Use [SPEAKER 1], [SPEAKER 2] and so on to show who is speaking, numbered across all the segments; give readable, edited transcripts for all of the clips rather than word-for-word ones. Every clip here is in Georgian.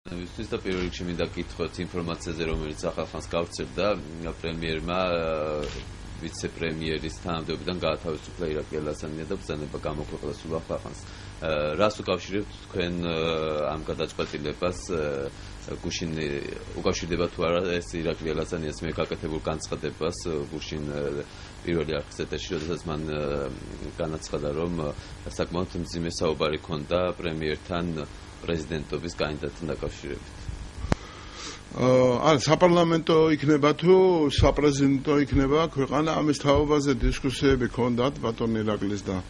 [SPEAKER 1] Ისთვის და პირველ რიგში მინდა გითხრათ ინფორმაციაზე, რომელიც ახალხანს გავრცელდა პრემიერმა ვიცე-პრემიერის თანამდებობიდან გაათავისუფლა ირაკლი ალასანია და ბრძანება გამოქვეყნდა სულ ახალხანს. რას უკავშირებთ თქვენ ამ გადაწყვეტილებას? გუშინ უკავშირდება თუ არა ეს ირაკლი ალასანიას მიერ გაკეთებულ განცხადებას გუშინ პირველი არხის ეთერში, როდესაც მან განაცხადა, რომ საკმაოდ მძიმე საუბარი ჰქონდა პრემიერთან პრეზიდენტობის კანდიდატთან დაკავშირებით.
[SPEAKER 2] საპარლამენტო იქნება თუ საპრეზიდენტო იქნება ქვეყანა, ამის თაობაზე დისკუსიები ჰქონდათ ბატონ ირაკლის და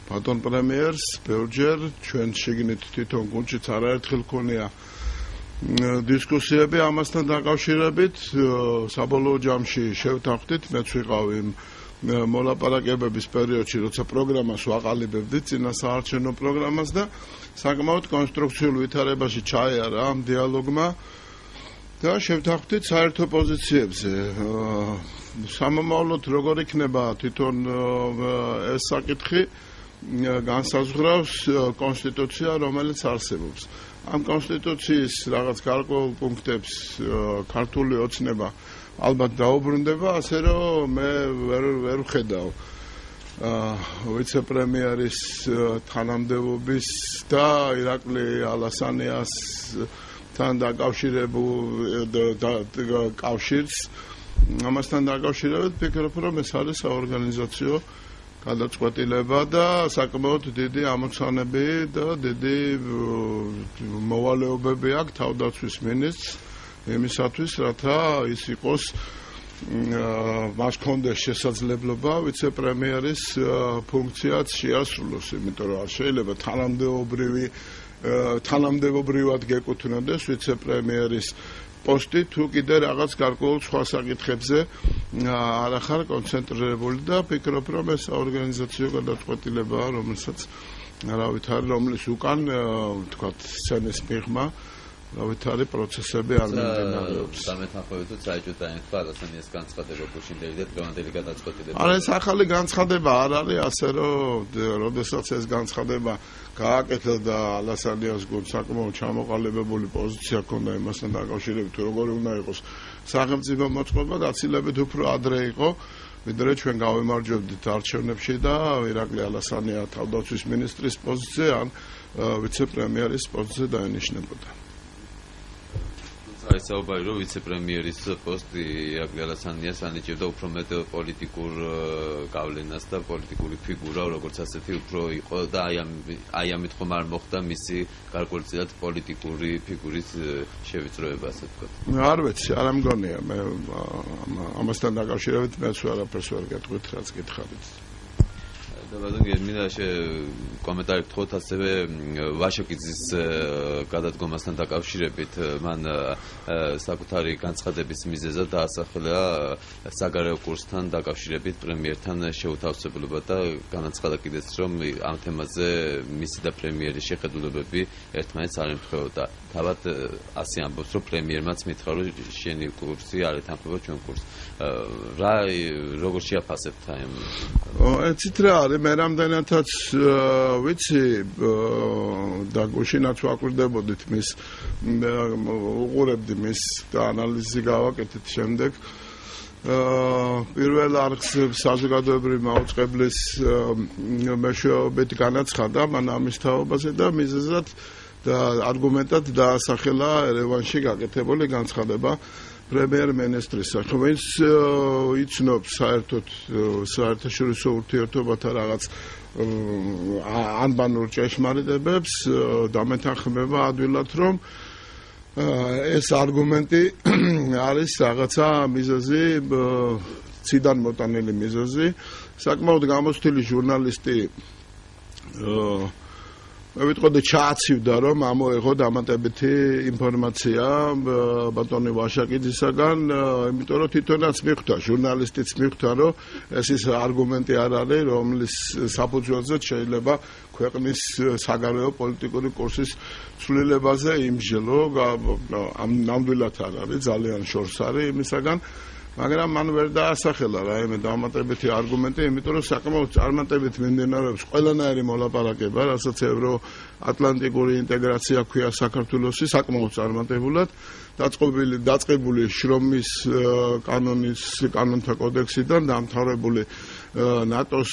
[SPEAKER 2] ბატონ პრემიერს ბევრჯერ. ჩვენ შეგინით თვითონ გუნდშიც არაერთხელ ქონია დისკუსიები ამასთან დაკავშირებით. საბოლოო ჯამში შევთანხმდით, მეც ვიყავი მოლაპარაკებების პერიოდში, როცა პროგრამას ვაყალიბებდით, წინა საარჩევნო პროგრამას და საკმაოდ კონსტრუქციულ ვითარებაში ჩაიარა ამ დიალოგმა და შევთანხმდით საერთო პოზიციებზე. სამომავლოდ როგორ იქნება თვითონ ეს საკითხი განსაზღვრავს კონსტიტუცია, რომელიც არსებობს. ამ კონსტიტუციის რაღაც გარკვეულ პუნქტებს ქართული ოცნება ალბათ დაუბრუნდება, ასე რომ მე ვერ ვხედავ ვიცე-პრემიერის თანამდებობის და ირაკლი ალასანიასთან დაკავშირებულ კავშირს. ამასთან დაკავშირებით ვფიქრობ, რომ ეს არის საორგანიზაციო გადაწყვეტილება და საკმაოდ დიდი ამოცანები და დიდი მოვალეობები აქვს თავდაცვის მინისტრს იმისათვის, რათა ის იყოს მას ჰქონდეს შესაძლებლობა ვიცე-პრემიერის ფუნქციაც შეასრულოს, იმიტომ რომ არ შეიძლება თანამდებობრივად გეკუთვნოდეს ვიცე-პრემიერის პოსტი თუ კიდე რაღაც გარკვეულ სხვა საკითხებზე არ ახარ კონცენტრირებული და ვფიქრობ, რომ ეს საორგანიზაციო გადაწყვეტილებაა, რომლის უკან თქვათ სცენის მიღმა ავითარი პროცესები არ მიმდინარეობს.
[SPEAKER 1] დამეთანხმებით საერთოდ დაინახა ალასანიას განცხადება გუშინდელი და დღევანდელი გადაწყვეტილება.
[SPEAKER 2] არა, ეს ახალი განცხადება არ არის, ასე რომ როდესაც ეს განცხადება გააკეთა და ალასანიას გუნდს საკმაოდ ჩამოყალიბებული პოზიცია ჰქონდა იმასთან დაკავშირებით, როგორი უნდა იყოს სახელმწიფო მოწყობა, გაცილებით უფრო ადრე იყო, ვიდრე ჩვენ გავემარჯვებდით არჩევნებში და ირაკლი ალასანია თავდაცვის მინისტრის პოზიციაზე ან ვიცე-პრემიერის პოზიციაზე დაენიშნებოდა.
[SPEAKER 1] არის საუბარი, რომ ვიცე-პრემიერის პოსტი ირაკლი ალასანიას ანიჭებდა უფრო მეტ პოლიტიკურ გავლენას და პოლიტიკური ფიგურა, როგორც ასეთი უფრო იყო და აი ამით ხომ არ მოხდა მისი გარკვეულწილად პოლიტიკური ფიგურის შევიწროება, ასე ვთქვათ.
[SPEAKER 2] არ ვიცი, არ ამგონია, მე ამასთან დაკავშირებით მეც არაფერს ვერ გეტყვით, რაც გითხარით.
[SPEAKER 1] მინდა კომენტარი გთხოვთ ასევე ვაშოკიძის გადადგომასთან დაკავშირებით. მან საკუთარი განცხადების მიზეზად დაასახელა საგარეო კურსთან დაკავშირებით პრემიერთან შეუთავსებლობა და განაცხადა კიდეც, რომ ამ თემაზე მისი და პრემიერის შეხედულებები ერთმანეთს არ ემთხვეოდა. თავად ასე ამბობს, რომ პრემიერმაც მითხრა, რომ შენი კურსი არ ეთანხმება ჩვენ კურსს. როგორ შეაფასებთ აი ამ?
[SPEAKER 2] ეცით რა არის, მე რამდენადაც ვიცი და გუშინაც ვაკვირდებოდით მის უყურებდი მის და ანალიზი გავაკეთეთ შემდეგ. პირველ არხს საზოგადოებრივი მაუწყებლის მეშვეობით განაცხადა მან ამის თაობაზე და მიზეზად და არგუმენტად დაასახელა ერევანში გაკეთებული განცხადება პრემიერ-მინისტრისა, რომელიც იცნობს საერთოდ საერთაშორისო ურთიერთობათა რაღაც ანბანურ ჭეშმარიტებებს, დამეთანხმება ადვილად, რომ ეს არგუმენტი არის რაღაცა მიზეზი, ციდან მოტანილი მიზეზი. საკმაოდ გამოცდილი ჟურნალისტი მე ვიტყოდი ჩააცივდა, რომ ამოეღო დამატებითი ინფორმაცია ბატონი ვაშაკიძისაგან, იმიტომ რომ თვითონაც მიხვდა, ჟურნალისტიც მიხვდა, რომ ეს ის არგუმენტი არ არის, რომლის საფუძველზე შეიძლება ქვეყნის საგარეო პოლიტიკური კურსის ცვლილებაზე იმსჯელო, ამ ნამდვილად არ არის, ძალიან შორს არის იმისაგან, მაგრამ მან ვერ დაასახელა რაიმე დამატებითი არგუმენტი, იმიტომ რომ საკმაოდ წარმატებით მიმდინარეობს ყველანაირი მოლაპარაკება, რასაც ევროატლანტიკური ინტეგრაცია ქვია საქართველოსი, საკმაოდ წარმატებულად დაწყებული შრომის კანონთა კოდექსიდან დამთავრებული ნატოს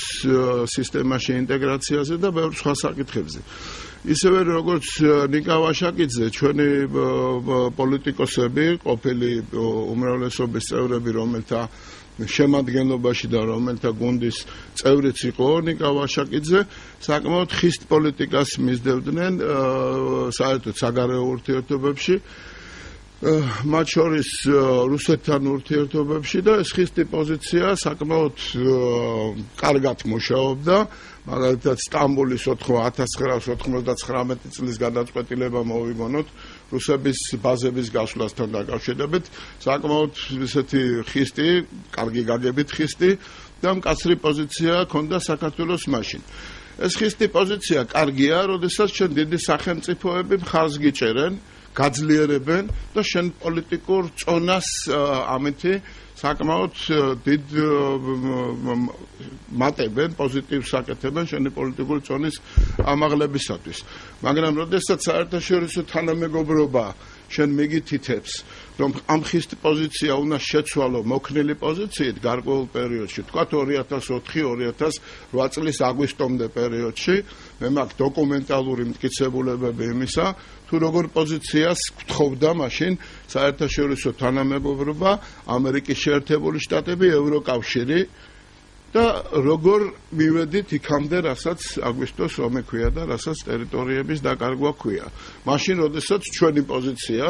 [SPEAKER 2] სისტემაში ინტეგრაციაზე და ბევრ სხვა საკითხებზე. ისევე როგორც ნიკა ვაშაკიძე, ჩვენი პოლიტიკოსები, ყოფილი უმრავლესობის წევრები, რომელთა შემადგენლობაში და რომელთა გუნდის წევრიც იყო ნიკა ვაშაკიძე, საკმაოდ ხისტ პოლიტიკას მისდევდნენ საერთოდ საგარეო ურთიერთობებში, მათ შორის რუსეთთან ურთიერთობებში და ეს ხისტი პოზიცია საკმაოდ კარგად მუშაობდა. მაგალითად სტამბოლის 1999 წლის გადაწყვეტილება მოვიგონოთ რუსების ბაზების გასვლასთან დაკავშირებით, საკმაოდ ესეთი ხისტი, კარგი გაგებით ხისტი და მკაცრი პოზიცია ჰქონდა საქართველოს მაშინ. ეს ხისტი პოზიცია კარგია, როდესაც ჩვენ დიდი სახელმწიფოები მხარს გიჭერენ, გაძლიერებენ და შენ პოლიტიკურ წონას ამითი საკმაოდ დიდ მატებენ, პოზიტივს აკეთებენ შენი პოლიტიკური წონის ამაღლებისათვის. მაგრამ როდესაც საერთაშორისო თანამეგობრობა შენ მიგითითებს, რომ ამ ხისტ პოზიცია უნდა შეცვალო მოქნილი პოზიციით გარკვეულ პერიოდში, თქვა 2004-2008 წლის აგვისტომდე პერიოდში, მე მაქვს დოკუმენტალური მტკიცებულებები იმისა, თუ როგორ პოზიციას გთხოვდა მაშინ საერთაშორისო თანამეგობრობა, ამერიკის შეერთებული შტატები, ევროკავშირი და როგორ მივედით იქამდე, რასაც აგვისტოს ომი ქვია და რასაც ტერიტორიების დაკარგვა ქვია. მაშინ, როდესაც ჩვენი პოზიცია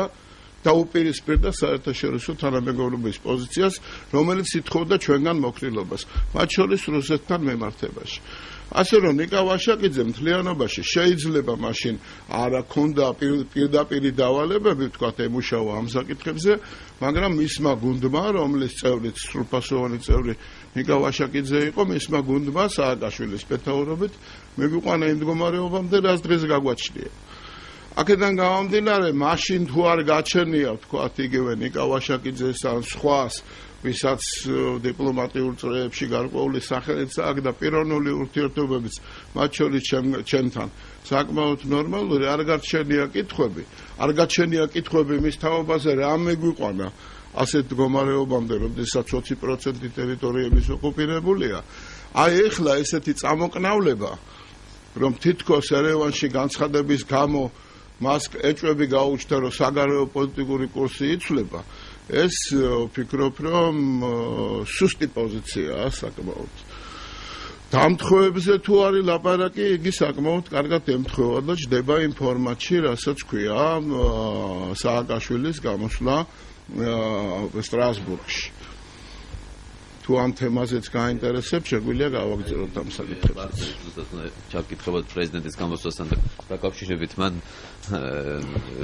[SPEAKER 2] დაუპირისპირდა საერთაშორისო თანამეგობრობის პოზიციას, რომელიც ითხოვდა ჩვენგან მოქნილობას, მათ შორის რუსეთთან მემართებაში. ასე რომ ნიკა ვაშაკიძე მთლიანობაში შეიძლება მაშინ არა ქონდა პირდაპირი დავალებები, თქვათ, ემუშავა ამ საკითხებზე, მაგრამ მისმა გუნდმა, რომლის წევრიც სრულფასოვანი წევრი ნიკა ვაშაკიძე იყო, მისმა გუნდმა სააკაშვილის მეთაურობით მიგვიყვანა იმ მდგომარეობამდე, რაც დღეს გაგვაჩნია. აქედან გამომდინარე, მაშინ თუ არ გაჩენია, თქვათ, იგივე ნიკა ვაშაკიძეს ან სხვას, ვისაც დიპლომატიურ წრეებში გარკვეული სახელიც აქვს და პიროვნული ურთიერთობებიც მათ შორის ჩემთან საკმაოდ ნორმალური, არ გაჩენია კითხვები მის თაობაზე, რა მეგვიყვანა ასეთ მდგომარეობამდე, როდესაც 20% ტერიტორიების ოკუპირებულია. აი ეხლა ესეთი წამოკნავლება, რომ თითქოს ერევანში განცხადების გამო მას ეჭვები გაუჩნდა, რომ საგარეო პოლიტიკური კურსი იცვლება, ეს ვფიქრობ, რომ სუსტი პოზიციაა საკმაოდ. დამთხოვებზე თუ არის ლაპარაკი, იგი საკმაოდ კარგად ემთხვევა და ჯდება იმ ფორმატში, რასაც ქვია სააკაშვილის გამოსვლა სტრასბურგში. თუ ამ თემაზეც გაინტერესებს, შეგვიძლია გავაგზავნოთ ამ საკითხებს.
[SPEAKER 1] ჩაკითხებად პრეზიდენტის გამოსვლასთან დაკავშირებით მან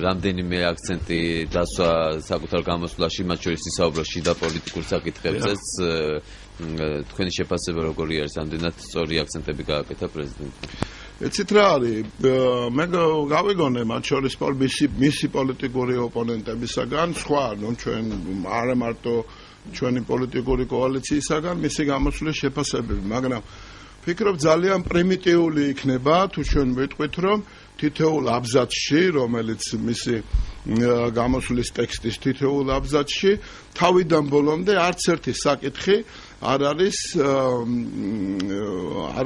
[SPEAKER 1] რამდენიმე აქცენტი დასვა საკუთარ გამოსვლაში, მათ შორის ისაუბრა შიდა პოლიტიკურ საკითხებზეც. თქვენი შეფასება როგორი არის? ამდენად სწორი აქცენტები გააკეთა პრეზიდენტმა.
[SPEAKER 2] ეცით რა არის? მე გავიგონე მათ შორის მისი პოლიტიკური ოპონენტებისაგან, სხვა, ჩვენ არა მარტო ჩვენი პოლიტიკური კოალიციისაგან მისი გამოსვლის შეფასებები, მაგრამ ვფიქრობ ძალიან პრიმიტიული იქნება, თუ ჩვენ ვიტყვით, რომ თითოეულ აბზაცში, რომელიც მისი გამოსვლის ტექსტის თითოეულ აბზაცში, თავიდან ბოლომდე არც ერთი საკითხი არ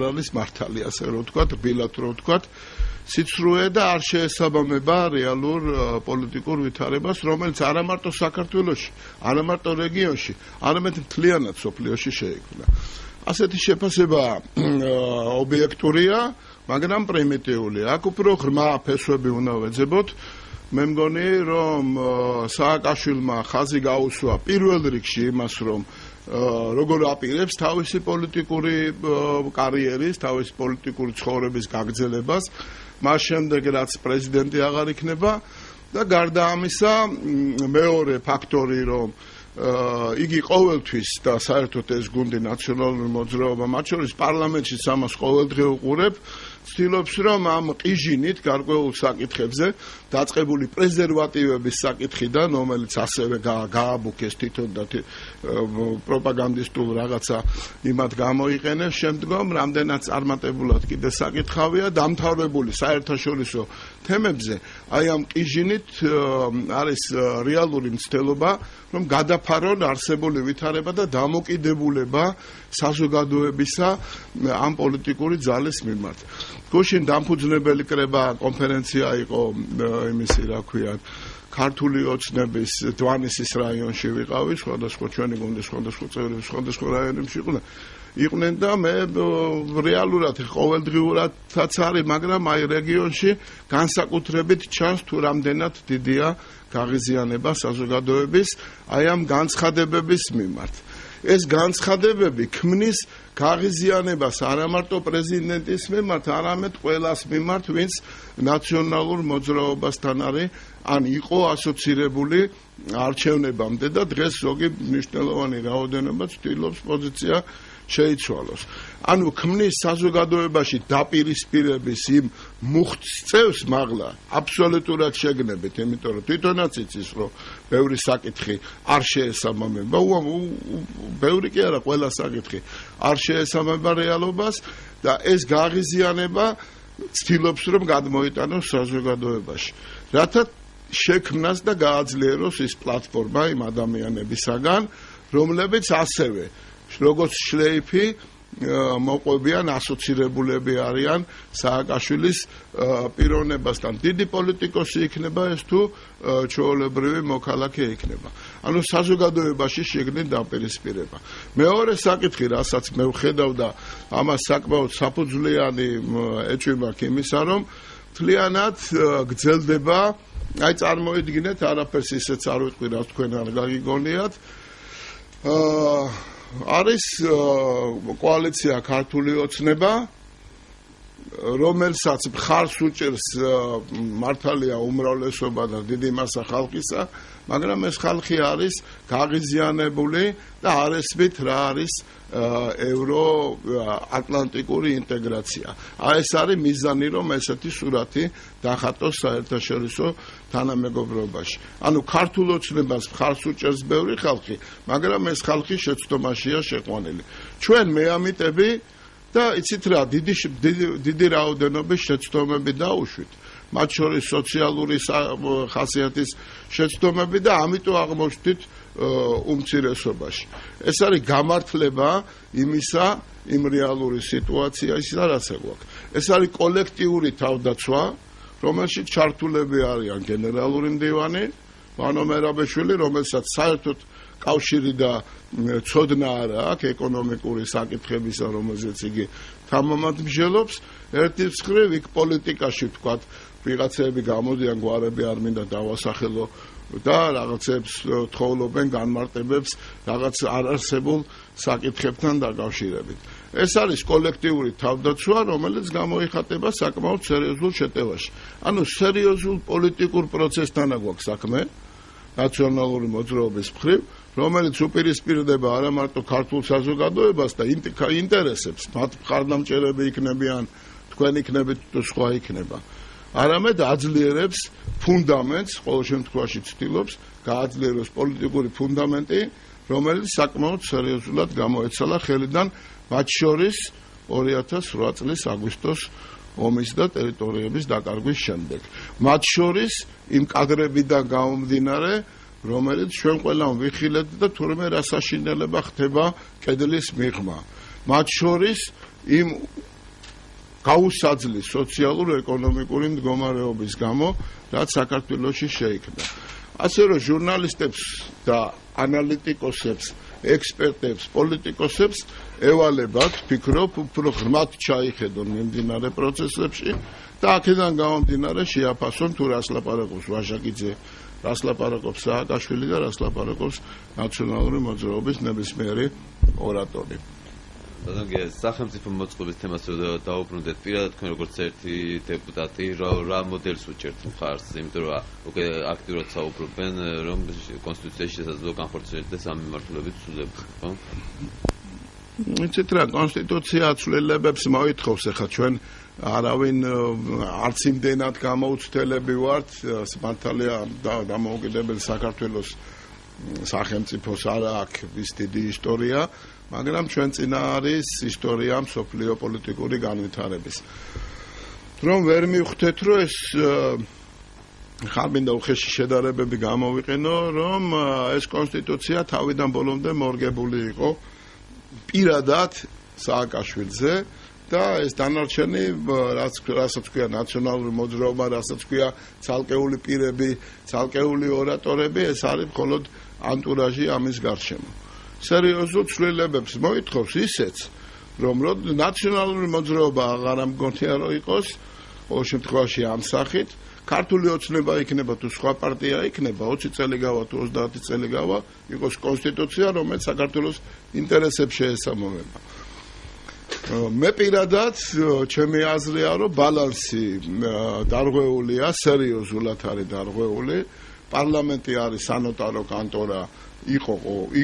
[SPEAKER 2] არის მართალი, ასე რომ ვთქვათ, რბილად რომ ვთქვათ, სიცრუე და არ შეესაბამება რეალურ პოლიტიკურ ვითარებას, რომელიც არა მარტო საქართველოში, არა მარტო რეგიონში, არამედ მთლიანად სოფლიოში შეიქმნა. ასეთი შეფასება ობიექტურია, მაგრამ პრიმიტიული. აქ უფრო ღრმა ფესვები უნდა ვეძებოთ. მე მგონი, რომ სააკაშვილმა ხაზი გაუსვა პირველ რიგში იმას, რომ როგორ აპირებს თავისი პოლიტიკური კარიერის, თავისი პოლიტიკური ცხოვრების გაგრძელებას, მას შემდეგ რაც პრეზიდენტი აღარ იქნება და გარდა ამისა მეორე ფაქტორი, რომ იგი ყოველთვის და საერთოდ ეს გუნდი ნაციონალური მოძრაობა, მათ შორის პარლამენტშიც ამას ყოველდღე უყურებ, ცდილობს რომ ამ ყიჟინით გარკვეულ საკითხებზე დაწყებული პრეზერვატივების საკითხიდან, რომელიც ასევე გააბუქეს თვითონ და პროპაგანდისტულ რაღაცა იმად გამოიყენეს, შემდგომ რამდენად წარმატებულად კიდე საკითხავია დამთავრებული საერთაშორისო თემებზე, აი ამ ყიჟინით არის რეალური მცდელობა, რომ გადაფარონ არსებული ვითარება და დამოკიდებულება საზოგადოებისა ამ პოლიტიკური ძალის მიმართ. გუშინ დამფუძნებელი კრება კონფერენცია იყო იმისი, რა ქვია, ქართული ოცნების დვანისის რაიონში ვიყავი, სხვადასხვა ჩვენი გუნდის სხვადასხვა წევრები სხვადასხვა რაიონებში იყვნენ და მე რეალურად ყოველდღიურადაც არის, მაგრამ აი რეგიონში განსაკუთრებით ჩანს თუ რამდენად დიდია გაღიზიანება საზოგადოების აი ამ განცხადებების მიმართ. ეს განცხადებები ქმნის გაღიზიანებას არა მარტო პრეზიდენტის მიმართ, არამედ ყველას მიმართ, ვინც ნაციონალურ მოძრაობასთან არის ან იყო ასოცირებული არჩევნებამდე და დღეს ზოგი მნიშვნელოვანი რაოდენობა ცდილობს პოზიცია შეიცვალოს. ანუ ქმნის საზოგადოებაში დაპირისპირების იმ მუხტს წევს მაღლა აბსოლუტურად შეგნებით, იმიტომ რომ თვითონაც იცის, რომ ბევრი საკითხი არ შეესაბამება, ბევრი კი არა, ყველა საკითხი არ შეესაბამება რეალობას და ეს გაღიზიანება ცდილობს რომ გადმოიტანოს საზოგადოებაში. რათა შექმნას და გააძლიეროს ის პლატფორმა იმ ადამიანებისაგან, რომლებიც ასევე როგორც შლეიფი მოყვებიან, ასოცირებულები არიან სააკაშვილის პიროვნებასთან. დიდი პოლიტიკოსი იქნება ეს თუ ჩვეულებრივი მოქალაქე იქნება. ანუ საზოგადოებაში შეგნით დაპირისპირება. მეორე საკითხი, რასაც მე ვხედავ და ამას საკმაოდ საფუძვლიანი ეჭვი მაქვს იმისა, რომ მთლიანად გრძელდება, აი წარმოიდგინეთ, არაფერს ისეც არ ვიტყვი, რაც თქვენ არ გაგიგონიათ. არის კოალიცია ქართული ოცნება, რომელსაც მხარს უჭერს მართალია უმრავლესობა და დიდი მასა ხალხისა, მაგრამ ეს ხალხი არის გაღიზიანებული და არ ესმით რა არის ევროატლანტიკური ინტეგრაცია. ეს არის მიზანი, რომ ესეთი სურათი დახატოს საერთაშორისო თანამეგობრობაში. ანუ ქართულ ოცნებას მხარს უჭერს ბევრი ხალხი, მაგრამ ეს ხალხი შეცდომაშია შეყვანილი. ჩვენ მეამიტები და იცით რა, დიდი რაოდენობის შეცდომები დაუშვით. მათ შორის სოციალური ხასიათის შეცდომები და ამიტომ აღმოჩნდით უმცირესობაში. ეს არის გამართლება იმისა, იმ რეალური სიტუაციისა, რაც გვაქვს. ეს არის კოლექტიური თავდაცვა, რომელშიც ჩართულები არიან გენერალური მდივანი ვანო მერაბეშვილი, რომელსაც საერთოდ კავშირი და ცოდნა არ აქვს ეკონომიკური საკითხებისა, რომელზეც იგი თამამად მსჯელობს. ერთი მხრივ იქ პოლიტიკაში ვთქვათ, ვიღაცები გამოდიან, გვარები არ მინდა დავასახელო და რაღაცებს თხოვლობენ განმარტებებს რაღაც არარსებულ საკითხებთან დაკავშირებით. ეს არის კოლექტიური თავდაცვა, რომელიც გამოიხატება საკმაოდ სერიოზულ შეტევაში. ანუ სერიოზულ პოლიტიკურ პროცესთან აქვს საქმე ნაციონალური მოძრაობის მხრივ, რომელიც უპირისპირდება არა მარტო ქართულ საზოგადოებას და ინტერესებს, მათ მხარდამჭერები იქნებიან, თქვენ იქნებით თუ სხვა იქნება. არამედ აძლიერებს ფუნდამენტს, ყოველ შემთხვევაში ცდილობს გააძლიეროს პოლიტიკური ფუნდამენტი, რომელიც საკმაოდ სერიოზულად გამოეცალა ხელიდან, მათ შორის 2008 წლის აგვისტოს ომის და ტერიტორიების დაკარგვის შემდეგ. მათ შორის იმ კადრებიდან გამომდინარე, რომელიც ჩვენ ყველამ ვიხილეთ და თურმე რა საშინელება ხდება კედლის მიღმა. მათ შორის იმ გაუსაძლის სოციალურ-ეკონომიკური მდგომარეობის გამო, რაც საქართველოში შეიქმნა. ასე რომ ჟურნალისტებს და ანალიტიკოსებს, ექსპერტებს, პოლიტიკოსებს ევალებათ, ფიქრობ, უფრო ღრმად ჩაიხედონ მიმდინარე პროცესებში და აქედან გამომდინარე შეაფასონ თუ რას ლაპარაკობს ვაჟაკიძე, რას ლაპარაკობს სააკაშვილი და რას ლაპარაკობს ნაციონალური მოძრაობის ნებისმიერი ორატორი.
[SPEAKER 1] ბატონო, სახელმწიფო მოწყობის თემას დავუბრუნდეთ. პირადად თქვენ როგორც ერთი დეპუტატი რა მოდელს უჭერთ მხარს, იმიტომ რომ უკვე აქტიურად საუბრობენ, რომ კონსტიტუციაში შესაძლოა განხორციელდეს ამ მიმართულებით ცვლილება, ხო?
[SPEAKER 2] იცით რა, კონსტიტუცია ცვლილებებს მოითხოვს, ახლა ჩვენ არავინ არც იმდენად გამოუცდელები ვართ, მართალია დამოუკიდებელ საქართველოს სახელმწიფოს არა აქვს ის დიდი ისტორია, მაგრამ ჩვენ წინა არის ისტორია მსოფლიო პოლიტიკური განვითარების. რომ ვერ მივხვდეთ, რომ ეს ხარბინდა უხეში შედარებები გამოვიყენო, რომ ეს კონსტიტუცია თავიდან ბოლომდე მორგებული იყო პირადად სააკაშვილზე და ეს დანარჩენი რასაც ქვია ნაციონალური მოძრაობა, რასაც ქვია ცალკეული პირები, ცალკეული ორატორები, ეს არის მხოლოდ ანტურაჟი ამის გარშემო. სერიოზულ ცვლილებებს მოითხოვს ისეც, რომ ნაციონალური მოძრაობა აღარ მგონია რომ იყოს, ყოველ შემთხვევაში ამ სახით, ქართული ოცნება იქნება თუ სხვა პარტია იქნება, 20 წელი გავა თუ 30 წელი გავა, იყოს კონსტიტუცია, რომელიც საქართველოს ინტერესებს შეესაბამება. მე პირადად ჩემი აზრია, რომ ბალანსი დარღვეულია, სერიოზულად არის დარღვეული. პარლამენტი არის სანოტარო კანტორა,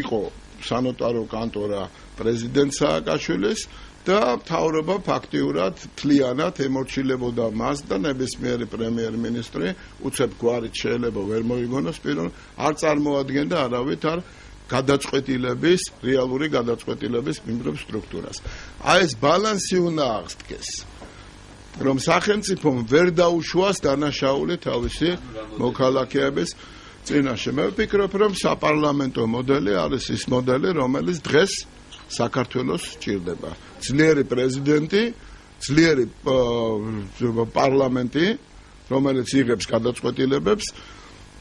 [SPEAKER 2] იყო სანოტარო კანტორა პრეზიდენტ სააკაშვილის და მთავრობა ფაქტიურად თლიანად ემორჩილებოდა მას და ნებისმიერი პრემიერ-მინისტრი უცებ გვარით შეიძლება ვერ მოიგონოს არ წარმოადგენდა არავით არ გადაწყვეტილების, რეალური გადაწყვეტილების მიმდევრ სტრუქტურას. აი ეს ბალანსი უნდა აღსდგეს, რომ სახელმწიფომ ვერ დაუშვას დანაშაული თავისი მოქალაქეების წინაშე. მე ვფიქრობ, რომ საპარლამენტო მოდელი არის ის მოდელი, რომელიც დღეს საქართველოს სჭირდება. ძლიერი პრეზიდენტი, ძლიერი პარლამენტი, რომელიც იღებს გადაწყვეტილებებს,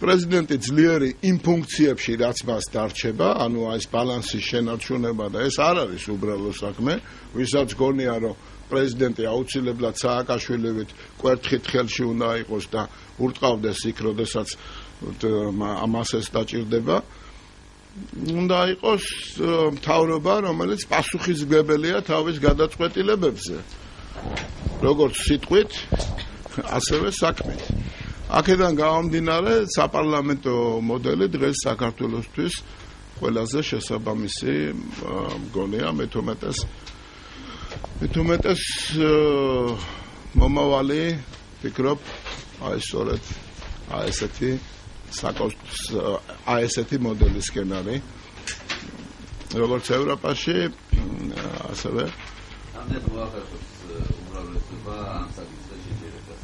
[SPEAKER 2] პრეზიდენტი ძლიერი იმ ფუნქციებში, რაც მას დარჩება, ანუ ეს ბალანსის შენარჩუნება და ეს არ არის უბრალო საქმე, ვისაც გონია, რომ პრეზიდენტი აუცილებლად სააკაშვილივით კვერთხით ხელში უნდა იყოს და ურტყავდეს იქ, როდესაც ამას ეს დაჭირდება. უნდა იყოს მთავრობა, რომელიც პასუხისმგებელია თავის გადაწყვეტილებებზე, როგორც სიტყვით, ასევე საქმით. აქედან გამომდინარე, საპარლამენტო მოდელი დღეს საქართველოსთვის ყველაზე შესაბამისი მგონია, მithumetes მომავალი ვფიქრობ, აი სწორედ ესეთი მოდელისკენ არის, როგორც ევროპაში, ასევე
[SPEAKER 1] ამდენ მოახერხებს უმრავლესობა ამ საკითხში შეჯერებას.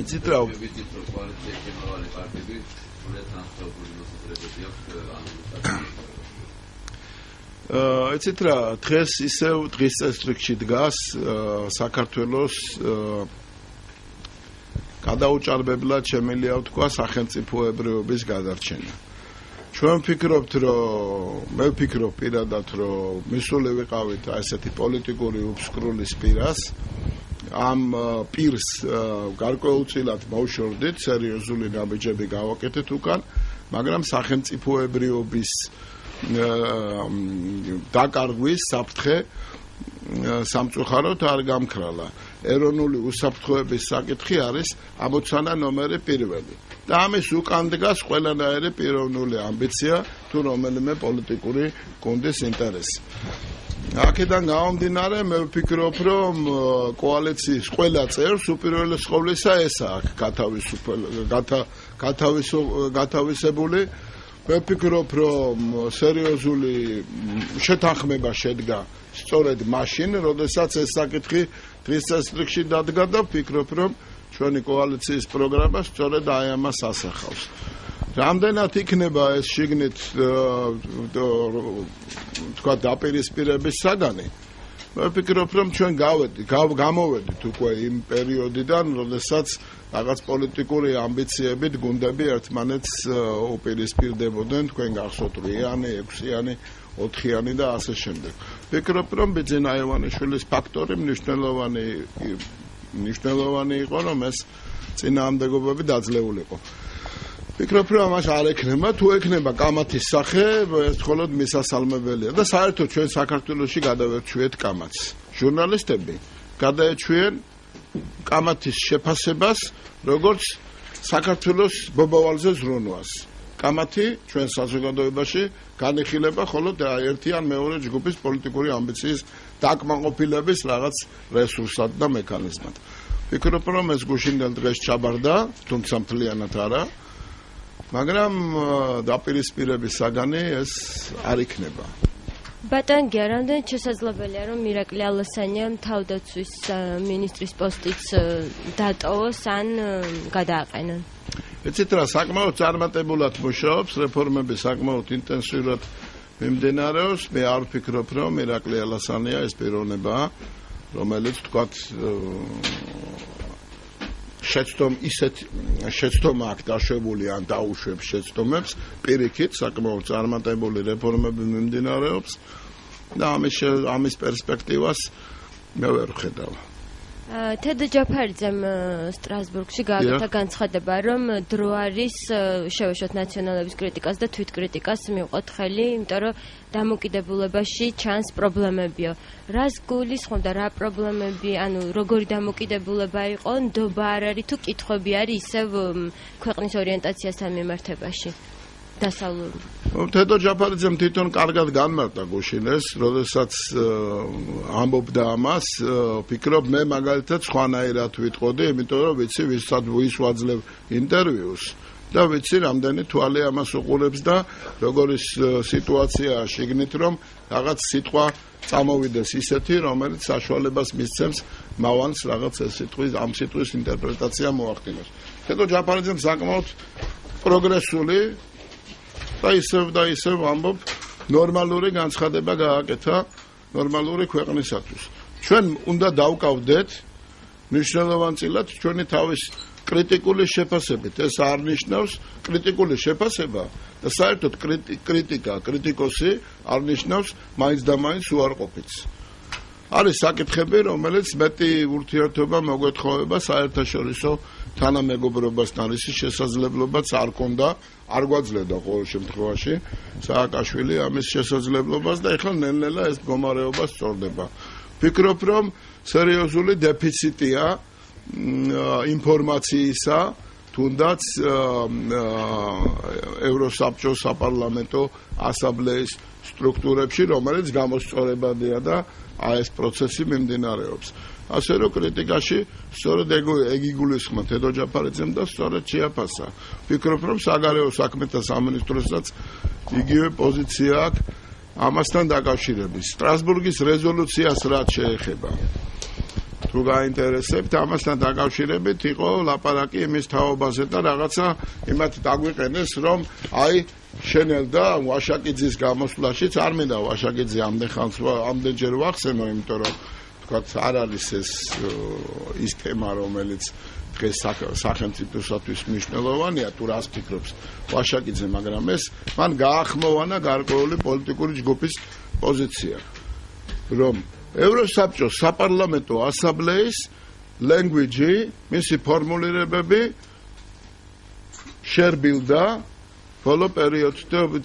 [SPEAKER 2] იცით რა,
[SPEAKER 1] კოალიციაში მრავალი პარტიები სრულად განსხვავებული მოსაზრებები აქვს
[SPEAKER 2] იცით რა, დღეს ისევ დღის წესრიგში დგას საქართველოს გადაუჭარბებლად შემიძლია ვთქვა სახელმწიფოებრიობის გადარჩენა. ჩვენ ვფიქრობთ, მე ვფიქრობ პირადად, რომ მისული ვიყავით ესეთი პოლიტიკური უფსკრულის პირას, ამ პირს გარკვეულწილად მოვშორდით, სერიოზული ნაბიჯები გავაკეთეთ უკან, მაგრამ სახელმწიფოებრიობის დაკარგვის საფრთხე სამწუხაროდ არ გამქრალა. ეროვნული უსაფრთხოების საკითხი არის ამოცანა ნომერი პირველი. და ამის უკან დგას ყველანაირი პიროვნული ამბიცია თუ რომელიმე პოლიტიკური გუნდის ინტერესი. აქედან გამომდინარე, მე ვფიქრობ, რომ კოალიციის ყველა წევრს უპირველეს ყოვლისა ეს აქვს გათავისებული. მე ვფიქრობ, რომ სერიოზული შეთანხმება შედგა სწორედ მაშინ, როდესაც ეს საკითხი დღის წესრიგში დადგა და ვფიქრობ, რომ ჩვენი კოალიციის პროგრამა სწორედ აი ამას ასახავს. რამდენად იქნება ეს შიგნით თქვა დაპირისპირების საგანი? მე ვფიქრობ, რომ ჩვენ გამოვედით უკვე იმ პერიოდიდან, როდესაც რაღაც პოლიტიკური ამბიციებით გუნდები ერთმანეთს უპირისპირდებოდნენ, თქვენ გახსოვთ 8-იანი, 6-იანი, 4-იანი და ასე შემდეგ. ვფიქრობ, რომ ბიძინა ივანიშვილის ფაქტორი მნიშვნელოვანი იყო, რომ ეს წინააღმდეგობები დაძლეულიყო. ვფიქრობ, რომ ამას არ ექნება, თუ ექნება კამათის სახე, ეს მხოლოდ მისასალმებელია და საერთოდ ჩვენ საქართველოში გადავერჩვიეთ კამათს. ჟურნალისტები გადაეჩვიენ კამათის შეფასებას, როგორც საქართველოს ბობავალზე ზრუნვას. კამათი ჩვენ საზოგადოებაში განიხილება მხოლოდ ერთი ან მეორე ჯგუფის პოლიტიკური ამბიციის დაკმაყოფილების რაღაც რესურსად და მექანიზმად. ვფიქრობ, რომ ეს გუშინდელ დღეს ჩაბარდა, თუმცა მთლიანად არა, მაგრამ დაპირისპირების საგანი ეს არ იქნება.
[SPEAKER 3] ბატონ გია, რამდენად შესაძლებელია, რომ ირაკლი ალასანიამ თავდაცვის მინისტრის პოსტიც დატოვოს ან გადააყენონ?
[SPEAKER 2] ეცით რა, საკმაოდ წარმატებულად მუშაობს, რეფორმები საკმაოდ ინტენსიურად მიმდინარეობს. მე არ ვფიქრობ, რომ ირაკლი ალასანია ეს პიროვნებაა, რომელიც თქვათ შეცდომა აქვს დაშვებული ან დაუშვებს შეცდომებს, პირიქით საკმაოდ წარმატებული რეფორმები მიმდინარეობს და ამის პერსპექტივას მე ვერ ვხედავ.
[SPEAKER 3] თედო ჯაფარიძემ სტრასბურგში გააკეთა განცხადება, რომ დრო არის შევეშოთ ნაციონალების კრიტიკას და თვითკრიტიკას მივყოთ ხელი, იმიტომ რომ დამოკიდებულებაში ჩანს პრობლემებიო. რას გულისხმობდა, რა პრობლემები, ანუ როგორი დამოკიდებულება იყო, ნდობა არ არის თუ კითხვები არის ისევ ქვეყნის ორიენტაციასთან მიმართებაში? დასავლური.
[SPEAKER 2] თედო ჯაფარიძემ თვითონ კარგად განმარტა გუშინეს, როდესაც ამბობდა ამას, ვფიქრობ მე მაგალითად სხვანაირად ვიტყოდი, იმიტომ რომ ვიცი ვის ვაძლევ ინტერვიუს და ვიცი რამდენი თვალი ამას უყურებს და როგორი სიტუაციაა შიგნით, რომ რაღაც სიტყვა წამოვიდეს ისეთი, რომელიც საშუალებას მისცემს მავანს რაღაც ამ სიტყვის ინტერპრეტაცია მოახდინოს. თედო ჯაფარიძემ საკმაოდ პროგრესული და ისევ ამბობ ნორმალური განცხადება გააკეთა ნორმალური ქვეყნისათვის. ჩვენ უნდა დავკავდეთ მნიშვნელოვანწილად ჩვენი თავის კრიტიკული შეფასებით. ეს არ ნიშნავს კრიტიკული შეფასება და საერთოდ კრიტიკა, კრიტიკოსი არ ნიშნავს მაინც და მაინც უარყოფითს. არის საკითხები, რომელიც მეტი ურთიერთობა მოგვეთხოვება საერთაშორისო თანამეგობრობასთან, რის შესაძლებლობაც არ ქონდა, არ გვაძლევდა ყოველ შემთხვევაში სააკაშვილი ამის შესაძლებლობას და ეხლა ნელ-ნელა ეს მდგომარეობა სწორდება. ვფიქრობ, რომ სერიოზული დეფიციტია ინფორმაციისა, თუნდაც ევროსაბჭოს საპარლამენტო ასამბლეის სტრუქტურებში, რომელიც გამოსწორებადია და ეს პროცესი მიმდინარეობს. ასე რომ კრიტიკაში სწორედ ეგ იგულისხმა თედო ჯაფარიძემ და სწორედ შეაფასა. ვფიქრობ, რომ საგარეო საქმეთა სამინისტროსაც იგივე პოზიცია აქვს ამასთან დაკავშირებით. სტრასბურგის რეზოლუციას რაც შეეხება, თუ გაინტერესებთ, ამასთან დაკავშირებით იყო ლაპარაკი იმის თაობაზე და რაღაცა იმათ დაგვიყენეს, რომ აი შენელ და ვაშაკიძის გამოსვლაშიც არ მინდა ვაშაკიძე ამდენჯერ ვახსენო, იმიტომ რომ თქვათ არ არის ის თემა, რომელიც დღეს სახელმწიფოსათვის მნიშვნელოვანია, თუ რას ფიქრობს ვაშაკიძე, მაგრამ ეს მან გაახმოვანა გარკვეული პოლიტიკური ჯგუფის პოზიცია, რომ ევროსაბჭოს საპარლამენტო ასამბლეის ლენგვიჯი, მისი ფორმულირებები შერბილდა ბოლო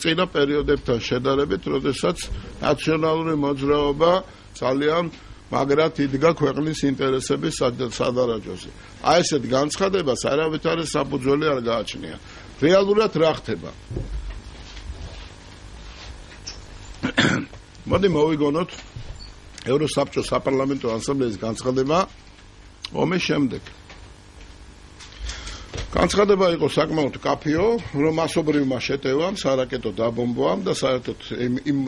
[SPEAKER 2] წინა პერიოდებთან შედარებით, როდესაც ნაციონალური მოძრაობა ძალიან მაგრად იდგა ქვეყნის ინტერესების სადარაჯოზე. აი ესეთ განცხადებას არავითარი საფუძველი არ გააჩნია. რეალურად რა ხდება? მოდი მოვიგონოთ ევროსაბჭოს საპარლამენტო ასამბლეის განცხადება ომის შემდეგ. განცხადება იყო საკმაოდ კაფეო, რომ მასობრივმა შეტევამ, სარაკეტო დაბომბვამ და საერთოდ იმ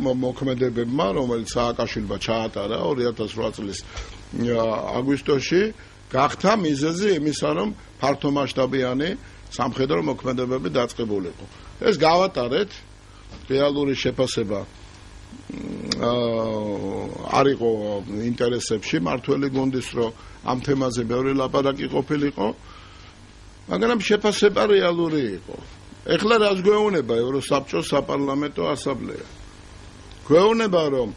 [SPEAKER 2] მოქმედებებმა, რომელიც სააკაშვილმა ჩაატარა 2008 წლის აგვისტოში, გახდა მიზეზი იმისა, რომ ფართომასშტაბიანი სამხედრო მოქმედებები დაწყებულიყო. ეს გავატარეთ, რეალური შეფასება არ იყო ინტერესებში მართველი გუნდის, რომ ამ თემაზე ბევრი ლაპარაკი ყოფილიყო. მაგრამ შეფასება რეალური იყო. ეხლა რას გვეუბნება ევროსაბჭოს საპარლამენტო ასამბლეა? გვეუბნება, რომ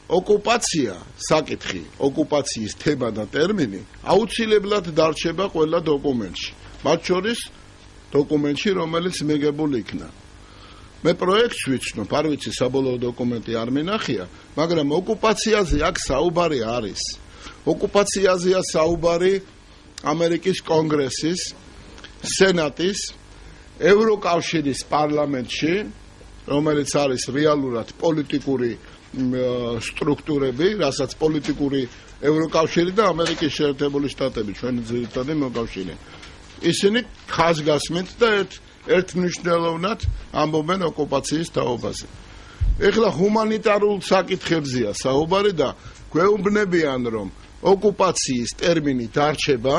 [SPEAKER 2] ოკუპაცია, საკითხი, ოკუპაციის თემა და ტერმინი აუცილებლად დარჩება ყველა დოკუმენტში, მათ შორის დოკუმენტში, რომელიც მიღებული იქნა. მე პროექტს ვიცნობ, არ ვიცი საბოლოო დოკუმენტი არ მინახია, მაგრამ ოკუპაციაზე აქ საუბარი არის. ოკუპაციაზეა საუბარი ამერიკის კონგრესის, სენატის ევროკავშირის პარლამენტში, რომელიც არის რეალურად პოლიტიკური სტრუქტურები, რასაც პოლიტიკური ევროკავშირი და ამერიკის შეერთებული შტატები, ჩვენი ძირითადი მოკავშირე. ისინი ხაზგასმით და ერთმნიშვნელოვნად ამბობენ ოკუპაციის თაობაზე. ეხლა ჰუმანიტარულ საკითხებზეა საუბარი და გვეუბნებიან, რომ ოკუპაციის ტერმინი დარჩება,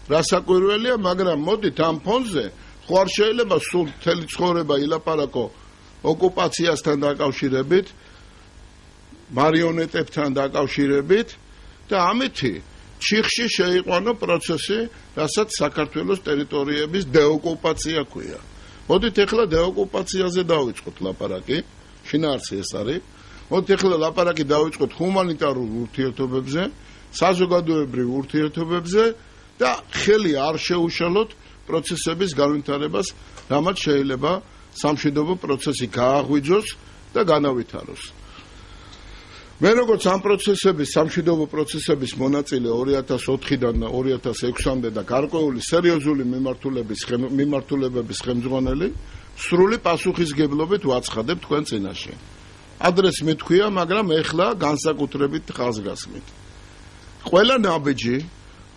[SPEAKER 2] რასაკვირველია, მაგრამ მოდით ამ ფონზე ხო არ შეიძლება სულ მთელი ცხოვრება ილაპარაკო ოკუპაციასთან დაკავშირებით, მარიონეტებთან დაკავშირებით და ამითი ჩიხში შეიყვანო პროცესი, რასაც საქართველოს ტერიტორიების დეოკუპაცია ქვია. მოდით ეხლა დეოკუპაციაზე დავიწყოთ ლაპარაკი, შინაარსი ეს არის. მოდით ეხლა ლაპარაკი დავიწყოთ ჰუმანიტარულ ურთიერთობებზე, საზოგადოებრივ ურთიერთობებზე და ხელი არ შეუშალოთ პროცესების განვითარებას, რამაც შეიძლება სამშვიდობო პროცესი გააღვიძოს და განავითაროს. მე როგორც ამ პროცესების, სამშვიდობო პროცესების მონაწილე 2004-დან 2006-მდე და გარკვეული სერიოზული მიმართულებების ხელმძღვანელი, სრული პასუხისგებლობით ვაცხადებ თქვენ წინაშე. ადრეს მithქვია, მაგრამ ეხლა განსაკუთრებით ხაზგასმით. ყველა ნაბიჯი,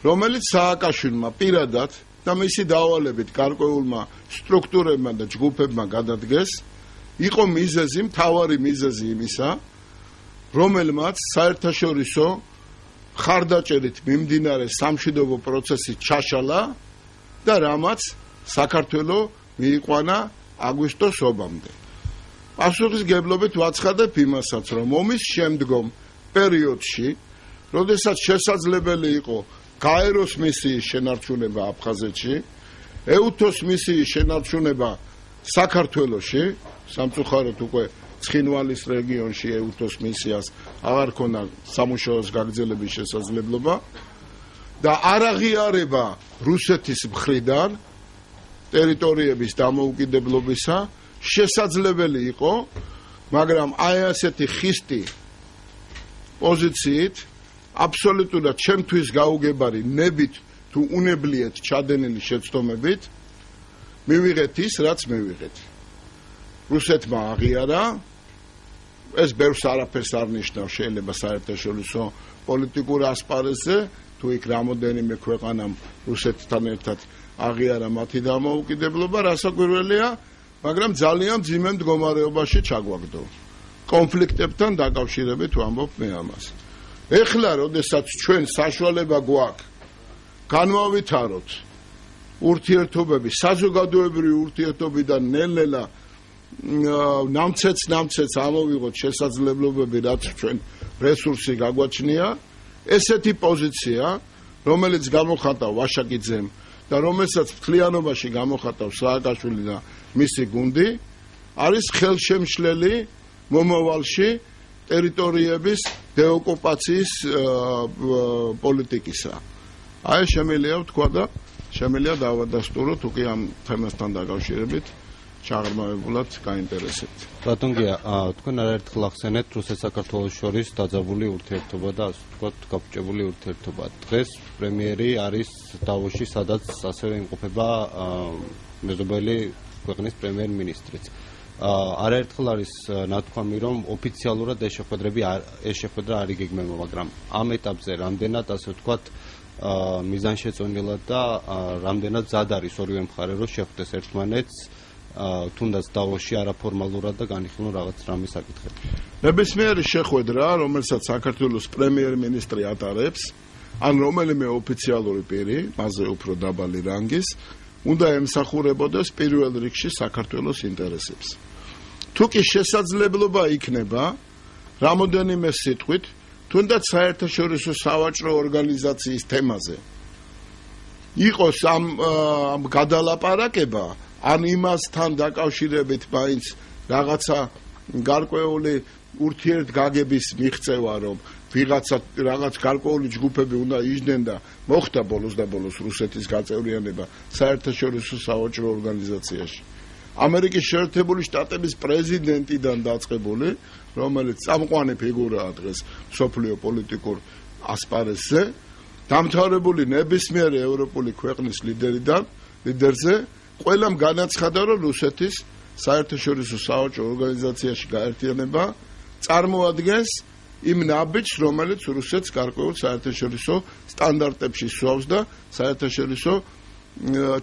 [SPEAKER 2] რომელიც სააკაშვილმა პირადად და მისი დავალებით გარკვეულმა სტრუქტურებმა და ჯგუფებმა გადადგეს, იყო მიზეზი, მთავარი მიზეზი იმისა, რომელმაც საერთაშორისო ხარდაჭერით მიმდინარე სამშვიდობო პროცესი ჩაშალა და რამაც საქართველო მიიყვანა აგვისტოს ომამდე. პასუხისგებლობით ვაცხადებ იმასაც, რომ ომის შემდგომ პერიოდში, როდესაც შესაძლებელი იყო გაეროს მისიის შენარჩუნება აფხაზეთში, ეუთოს მისიის შენარჩუნება საქართველოში, სამწუხაროდ უკვე ცხინვალის რეგიონში ეუთოს მისიას აღარ ქონდა სამუშაოს გაგრძელების შესაძლებლობა და არაღიარება რუსეთის მხრიდან ტერიტორიების დამოუკიდებლობისა შესაძლებელი იყო, მაგრამ აი ასეთი ხისტი პოზიციით აბსოლუტურად ჩემთვის გაუგებარი ნებით თუ უნებლიეთ ჩადენილი შეცდომებით მივიღეთ ის, რაც მივიღეთ. რუსეთმა აღიარა, ეს ბევრს არაფერს არ ნიშნავს შეიძლება საერთაშორისო პოლიტიკურ ასპარეზზე, თუ იქ რამოდენიმე ქვეყანამ რუსეთთან ერთად აღიარა მათი დამოუკიდებლობა, რასაკვირველია, მაგრამ ძალიან მძიმე მდგომარეობაში ჩაგვაგდო. კონფლიქტებთან დაკავშირებით ვამბობ მე ამას. ეხლა, როდესაც ჩვენ საშუალება გვაქვს განვავითაროთ ურთიერთობები, საზოგადოებრივი ურთიერთობიდან ნელ-ნელა ნამცეც ამოვიღოთ შესაძლებლობები, რაც ჩვენ რესურსი გაგვაჩნია, ესეთი პოზიცია, რომელიც გამოხატავ ვაშაკიძემ და რომელსაც მთლიანობაში გამოხატავს სააკაშვილი და მისი გუნდი, არის ხელშემშლელი მომავალში ტერიტორიების დეოკუპაციის პოლიტიკისა. აი შემიძლია ვთქვა და შემიძლია დავადასტურო თუ კი ამ თემასთან დაკავშირებით ჩაღრმავებულად გაინტერესებთ.
[SPEAKER 4] ბატონგია, თქვენ არაერთხელ ახსენეთ რუსეთ-საქართველოს შორის დაძაბული ურთიერთობა და ასე ვთქვათ, გაფუჭებული ურთიერთობა. დღეს პრემიერი არის დავოში, სადაც ასევე იმყოფება მეზობელი ქვეყნის პრემიერ-მინისტრიც. არაერთხელ არის ნათქვამი, რომ ოფიციალურად ეს შეხვედრა არ იგეგმება, მაგრამ ამ ეტაპზე რამდენად, ასე ვთქვათ, მიზანშეწონილად და რამდენად ზად არის ორივე მხარე, რომ შეხვდეს ერთმანეთს, თუნდაც დავოში არაფორმალურად და განიხილონ რაღაც რამე საკითხები.
[SPEAKER 2] ნებისმიერი შეხვედრა, რომელსაც საქართველოს პრემიერ-მინისტრი ატარებს, ან რომელიმე ოფიციალური პირი, მასზე უფრო დაბალი რანგის, უნდა ემსახურებოდეს პირველ რიგში საქართველოს ინტერესებს. თუ კი შესაძლებლობა იქნება, რამოდენიმე სიტყვით, თუნდაც საერთაშორისო სავაჭრო ორგანიზაციის თემაზე იყოს ამ გადალაპარაკება, ან იმასთან დაკავშირებით მაინც რაღაცა გარკვეული ურთიერთგაგების მიღწევა, რომ ვიღაცა რაღაც გარკვეული ჯგუფები უნდა იჯდნენ და მოხდა ბოლოს და ბოლოს რუსეთის გაწევრიანება საერთაშორისო სავაჭრო ორგანიზაციაში. ამერიკის შეერთებული შტატების პრეზიდენტიდან დაწყებული, რომელიც წამყვანი ფიგურაა დღეს მსოფლიო პოლიტიკურ ასპარეზზე, დამთავრებული ნებისმიერი ევროპული ქვეყნის ლიდერზე ყველამ განაცხადა, რომ რუსეთის საერთაშორისო სავაჭრო ორგანიზაციაში გაერთიანება წარმოადგენს იმ ნაბიჯს, რომელიც რუსეთს გარკვეულ საერთაშორისო სტანდარტებში სვავს და საერთაშორისო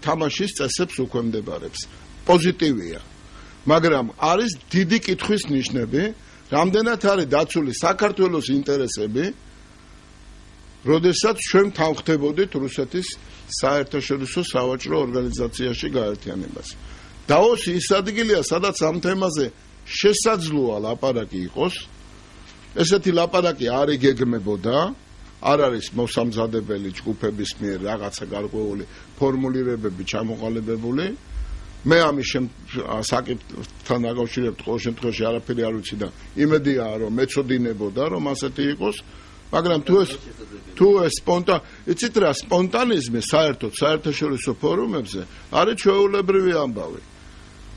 [SPEAKER 2] თამაშის წესებს უქვემდებარებს. პოზიტივია. მაგრამ არის დიდი კითხვის ნიშნები, რამდენად არის დაცული საქართველოს ინტერესები, როდესაც ჩვენ თანხმდებოდით რუსეთის საერთაშორისო სავაჭრო ორგანიზაციაში გაერთიანებას. დაოსი ის ადგილია, სადაც ამ თემაზე შესაძლოა ლაპარაკი იყოს. ესეთი ლაპარაკი არ იგეგმებოდა, არ არის მოსამზადებელი ჯგუფების მიერ რაღაცა გარკვეული ფორმულირებები ჩამოყალიბებული. მე ამის საკითხთან დაკავშირებით ყოველ შემთხვევაში არაფერი არ ვიცი და იმედია რომ მეწოდინებოდა რომ ასეთი იყოს, მაგრამ თუ ეს იცით რა, სპონტანიზმი საერთოდ საერთაშორისო ფორუმებზე არის ჩვეულებრივი ამბავი.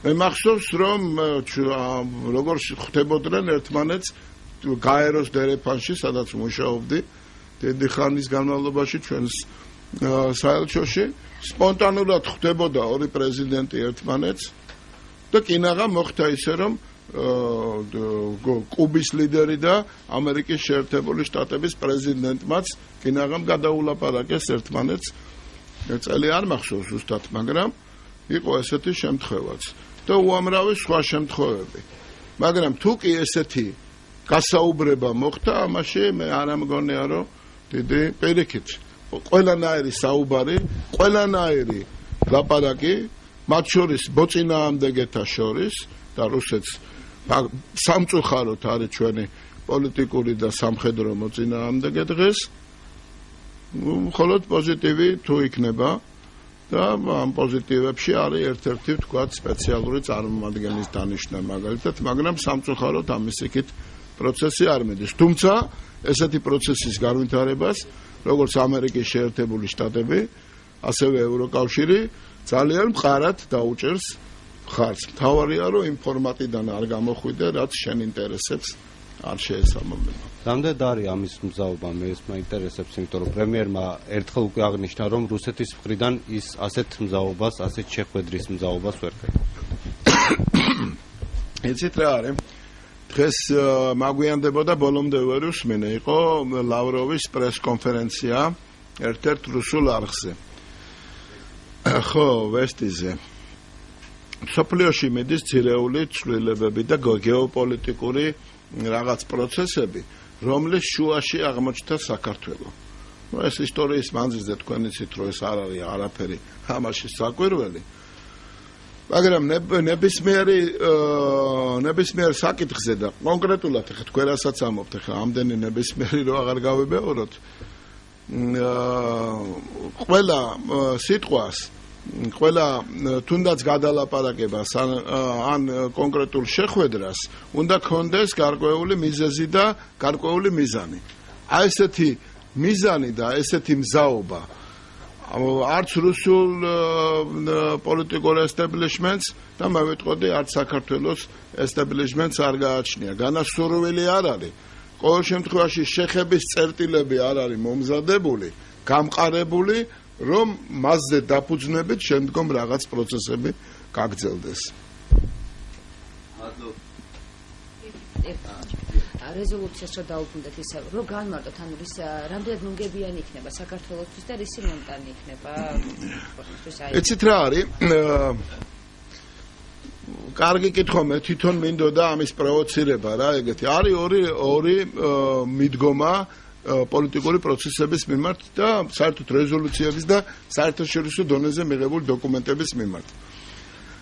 [SPEAKER 2] მე მახსოვს რომ როგორ ხვდებოდნენ ერთმანეთს გაეროს დერეფანში, სადაც მუშაობდი დიდი ხანის განმავლობაში ჩვენს საელჩოში, სპონტანურად ხვდებოდა ორი პრეზიდენტი ერთმანეთს და კინაღა მოხდა ისე რომ კუბის ლიდერი და ამერიკის შეერთებული შტატების პრეზიდენტმაც კინაღამ გადაულაპარაკეს ერთმანეთს. წელი არ მახსოვს ზუსტად, მაგრამ იყო ესეთი შემთხვევაც და უამრავი სხვა შემთხვევები. მაგრამ თუ კი ესეთი გასაუბრება მოხდა, ამაში მე არ ამგონია რომ დიდი პირიქით ყველანაირი საუბარი, ყველანაირი ლაპარაკი, მათ შორის ბოწინაამდეგეთა შორის და რუსეთს სამწუხაროდ არის ჩვენი პოლიტიკური და სამხედრო მოწინაამდეგე დღეს, მხოლოდ პოზიტივი თუ იქნება და ამ პოზიტივებში არის ერთ-ერთი ვთქვათ სპეციალური წარმომადგენლის დანიშვნა მაგალითად, მაგრამ სამწუხაროდ ამის იქით პროცესი არ მიდის. თუმცა ესეთი პროცესის განვითარებას როგორც ამერიკის შეერთებული შტატები, ასევე ევროკავშირი ძალიან მყარად დაუჭერს ხარს. მთავარია რომ იმ ფორმატიდან არ გამოხვიდე, რაც შენ ინტერესებს არ შეესაბამება.
[SPEAKER 4] რამდენად არის ამის მზაობა? მე ეს მაინტერესებს, იმიტომ რომ პრემიერმა ერთხელ უკვე აღნიშნა, რომ რუსეთის მხრიდან ის ასეთ მზაობას, ასეთ შეხვედრის მზაობას ვერ ხედავს.
[SPEAKER 2] იცით რა არის? დღეს მაგვიანდებოდა ბოლომდე ვერ უსმინე, იყო ლავროვის პრესკონფერენცია ერთ-ერთ რუსულ არხზე. ხო, ვესტიზე. სოფლიოში მიდის ძირეული ცვლილებები და გეოპოლიტიკური რაღაც პროცესები, რომლის შუაში აღმოჩნდა საქართველო. ეს ისტორიის მანძილზე თქვენ იცით, რომ ეს არ არის არაფერი ამაში საკვირველი. მაგრამ ნებისმიერ საკითხზე და კონკრეტულად ახლა თქვენ რასაც ამობთ, ახლა ამდენი ნებისმიერი რომ აღარ გავიბეოროთ, ყველა სიტყვას, ყველა თუნდაც გადალაპარაკებას ან კონკრეტულ შეხვედრას უნდა ქონდეს გარკვეული მიზეზი და გარკვეული მიზანი. აი ესეთი მიზანი და ესეთი მზაობა არც რუსულ პოლიტიკურ ესტაბლიშმენტს და მე ვიტყოდი არც საქართველოს ესტაბლიშმენტს არ გააჩნია. განასურველი არ არის. ყოველ შემთხვევაში შეხების წერტილები არ არის მომზადებული, გამყარებული, რომ მასზე დაფუძნებით შემდგომ რაღაც პროცესები გაგრძელდეს.
[SPEAKER 5] რეზოლუციას რო დაუბრუნდეთ ისე, რომ განმარტოთ, ანუ ის რამდენად მომგებიანი იქნება საქართველოსთვის და რისი მონტანი იქნება?
[SPEAKER 2] იცით რა არის? კარგი კითხვა, მე თვითონ მინდოდა ამის პროვოცირება რა, ეგეთი. არის ორი მიდგომა პოლიტიკური პროცესების მიმართ და საერთოდ რეზოლუციების და საერთაშორისო დონეზე მიღებული დოკუმენტების მიმართ.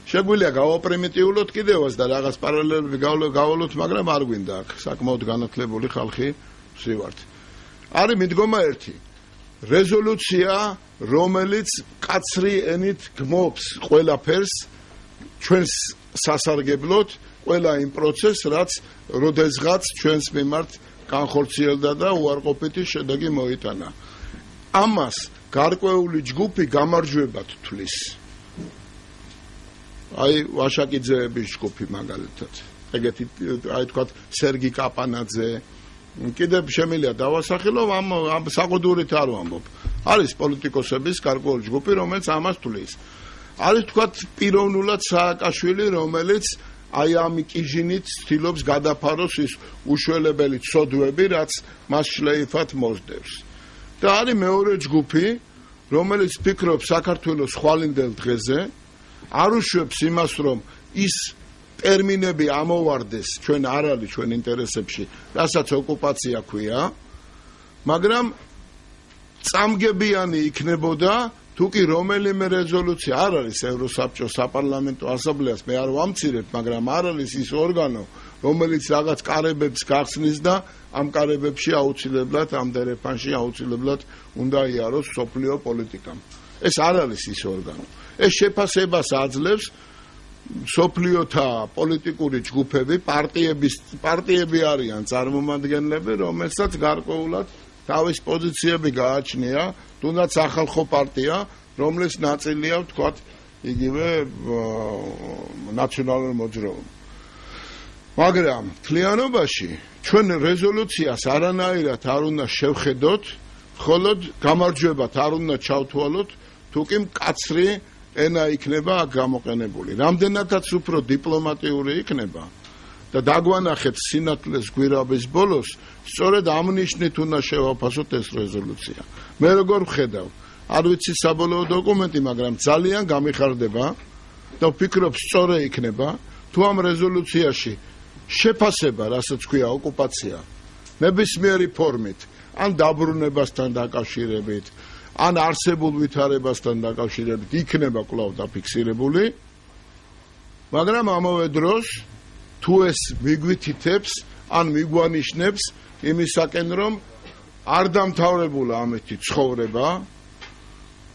[SPEAKER 2] შეგვიძლია გავაპრიმიტიულოთ კიდევაც და რაღაც პარალელები გავალოთ, მაგრამ არ გვინდა აქ საკმაოდ განათლებული ხალხი ვსივართ. არის მიდგომა ერთი. რეზოლუცია, რომელიც კაცრი ენით გმობს ყველაფერს ჩვენს სასარგებლოდ, ყველა იმ პროცესს, რაც როდესღაც ჩვენს მიმართ განხორციელდა და უარყოფითი შედეგი მოიტანა. ამას გარკვეული ჯგუფი გამარჯვებად თვლის. აი ვაშაკიძეების ჯგუფი მაგალითად. ეგეთი აი თქვათ სერგი კაპანაძე, კიდევ შემიძლია დავასახელო, ამ საყუდურით არ ვამბობ. არის პოლიტიკოსების გარკვეული ჯგუფი, რომელიც ამას თვლის. არის თქვათ პიროვნულად სააკაშვილი, რომელიც აი ამ კიჟინით ცდილობს გადაფაროს ის უშველებელი ცოდვები, რაც მას შლეიფად მოსდევს. და არის მეორე ჯგუფი, რომელიც ფიქრობს საქართველოს ხვალინდელ დღეზე, არ უშვებს იმას, რომ ის ტერმინები ამოვარდეს ჩვენ არ არის ჩვენ ინტერესებში, რასაც ოკუპაცია ქვია, მაგრამ წამგებიანი იქნებოდა თუ კი რომელიმე რეზოლუცია არ არის ევროსაბჭოს საპარლამენტო ასამბლეას მე არ ვამცირებ, მაგრამ არ არის ის ორგანო, რომელიც რაღაც კარებებს გახსნის და ამ კარებებში აუცილებლად ამ დერეფანში აუცილებლად უნდა იაროს სოფლიო პოლიტიკამ. ეს არ არის ის ორგანო. ეს შეფასებას აძლევს სოფლიოთა პოლიტიკური ჯგუფები, პარტიები არიან წარმომადგენლები, რომელსაც გარკვეულად თავის პოზიციები გააჩნია, თუნდაც ახალხო პარტია, რომლის ნაწილია, ვთქვათ, იგივე ნაციონალური მოძრაობა. მაგრამ თლიანობაში ჩვენ რეზოლუციას არანაირად არ უნდა შევხედოთ, მხოლოდ გამარჯვებათ არ უნდა ჩავთვალოთ, თუ კი მკაცრი ენა იქნება გამოყენებული. რამდენადაც უფრო დიპლომატიური იქნება და დაგვანახეთ სინათლეს გვირაბის ბოლოს, სწორედ ამ ნიშნით უნდა შევაფასოთ ეს რეზოლუცია. მე როგორ ვხედავ, არ ვიცი საბოლოო დოკუმენტი, მაგრამ ძალიან გამიხარდება და ვფიქრობ სწორი იქნება, თუ ამ რეზოლუციაში შეფასება, რასაც ქვია ოკუპაცია, ნებისმიერი ფორმით, ან დაბრუნებასთან დაკავშირებით, ან არსებულ ვითარებასთან დაკავშირებით იქნება კვლავ დაფიქსირებული, მაგრამ ამავე დროს თუ ეს მიგვითითებს, ან მიგვანიშნებს იმისაკენ, რომ არ დამთავრებულა ამეთი ცხოვრება,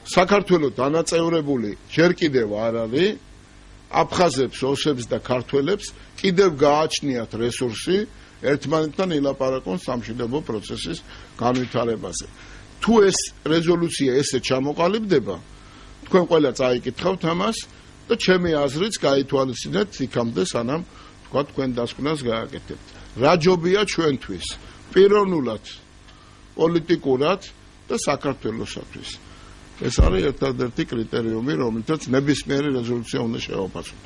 [SPEAKER 2] საქართველოს დანაწევრებული ჯერ კიდევ არ არის, აფხაზებს, ოსებს და ქართველებს კიდევ გააჩნიათ რესურსი ერთმანეთთან ილაპარაკონ სამშვიდობო პროცესის განვითარებაზე. თუ ეს რეზოლუცია ესე ჩამოყალიბდება, თქვენ ყველა წაიკითხავთ ამას და ჩემი აზრიც გაითვალისწინეთ იქამდე, სანამ თქვენ დასკვნას გააკეთებთ. რა ჯობია ჩვენთვის, პიროვნულად, პოლიტიკურად და საქართველოსათვის. ეს არის ერთადერთი კრიტერიუმი, რომელთაც ნებისმიერი რეზოლუცია უნდა შევაფასოთ.